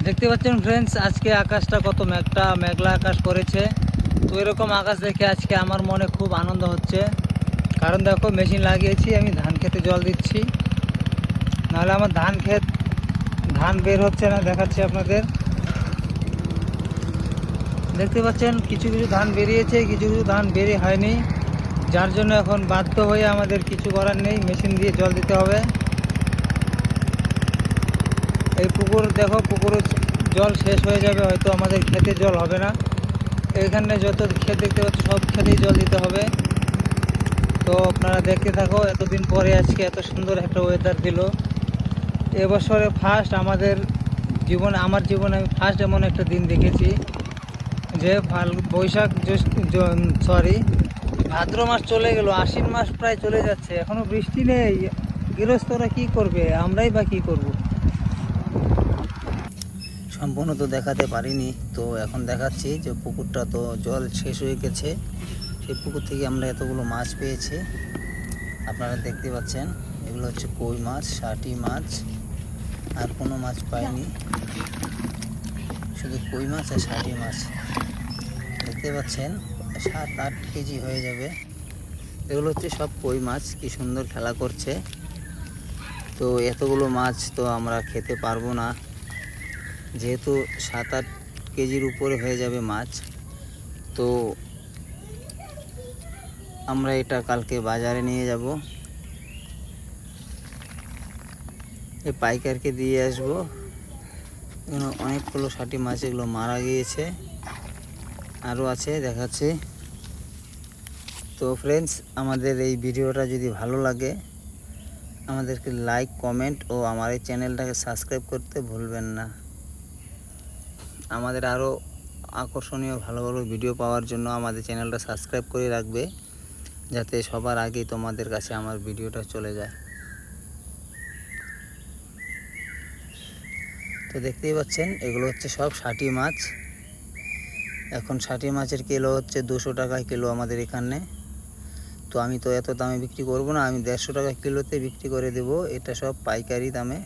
দেখতে পাচ্ছেন ফ্রেন্ডস, আজকে আকাশটা কত মেঘলা আকাশ করেছে। তো এরকম আকাশ দেখে আজকে আমার মনে খুব আনন্দ হচ্ছে। কারণ দেখো, মেশিন লাগিয়েছি, আমি ধান খেতে জল দিচ্ছি, নাহলে আমার ধান বের হচ্ছে না। দেখাচ্ছি আপনাদের, দেখতে পাচ্ছেন কিছু কিছু ধান বেরিয়েছে, কিছু কিছু ধান বেরিয়ে হয়নি, যার জন্য এখন বাধ্য হয়ে আমাদের কিছু করার নেই, মেশিন দিয়ে জল দিতে হবে। এই পুকুর দেখো, পুকুরের জল শেষ হয়ে যাবে, হয়তো আমাদের খেতে জল হবে না। এখানে যত ক্ষেত দেখতে পাচ্ছ সব খেতেই জল দিতে হবে। তো আপনারা দেখতে থাকো, এতদিন পরে আজকে এত সুন্দর একটা ওয়েদার দিল। এবছরে ফার্স্ট আমার জীবনে আমি ফার্স্ট এমন একটা দিন দেখেছি যে ভাদ্র মাস চলে গেল, আশ্বিন মাস প্রায় চলে যাচ্ছে, এখনো বৃষ্টি নেই। গৃহস্থরা কি করবে, আমরাই বা কি করব। সম্পূর্ণ তো দেখাতে পারিনি, তো এখন দেখাচ্ছি যে পুকুরটা তো জল শেষ হয়ে গেছে। সেই পুকুর থেকে আমরা এতগুলো মাছ পেয়েছি, আপনারা দেখতে পাচ্ছেন। এগুলো হচ্ছে কই মাছ, শাটি মাছ, আর কোনো মাছ পাইনি, শুধু কই মাছ আর শাটি মাছ। দেখতে পাচ্ছেন 7-8 কেজি হয়ে যাবে। এগুলো হচ্ছে সব কই মাছ, কি সুন্দর খেলা করছে। তো এতগুলো মাছ তো আমরা খেতে পারবো না, যেহেতু 7-8 কেজির উপরে হয়ে যাবে মাছ। তো আমরা এটা কালকে বাজারে নিয়ে যাব, এই পাইকারকে দিয়ে আসবো। অনেকগুলো শাটি মাছ এগুলো মারা গিয়েছে, আরও আছে, দেখাচ্ছি। তো ফ্রেন্ডস, আমাদের এই ভিডিওটা যদি ভালো লাগে আমাদেরকে লাইক, কমেন্ট ও আমার এই চ্যানেলটাকে সাবস্ক্রাইব করতে ভুলবেন না। আমাদের আরও আকর্ষণীয় ভালো ভালো ভিডিও পাওয়ার জন্য আমাদের চ্যানেলটা সাবস্ক্রাইব করে রাখবে, যাতে সবার আগেই তোমাদের কাছে আমার ভিডিওটা চলে যায়। তো দেখতেই পাচ্ছেন, এগুলো হচ্ছে সব শাটি মাছ। এখন শাটি মাছের কিলো হচ্ছে 200 টাকা কিলো আমাদের এখানে। তো আমি তো এত দামে বিক্রি করব না, আমি 150 টাকা কিলোতে বিক্রি করে দেব। এটা সব পাইকারি দামে।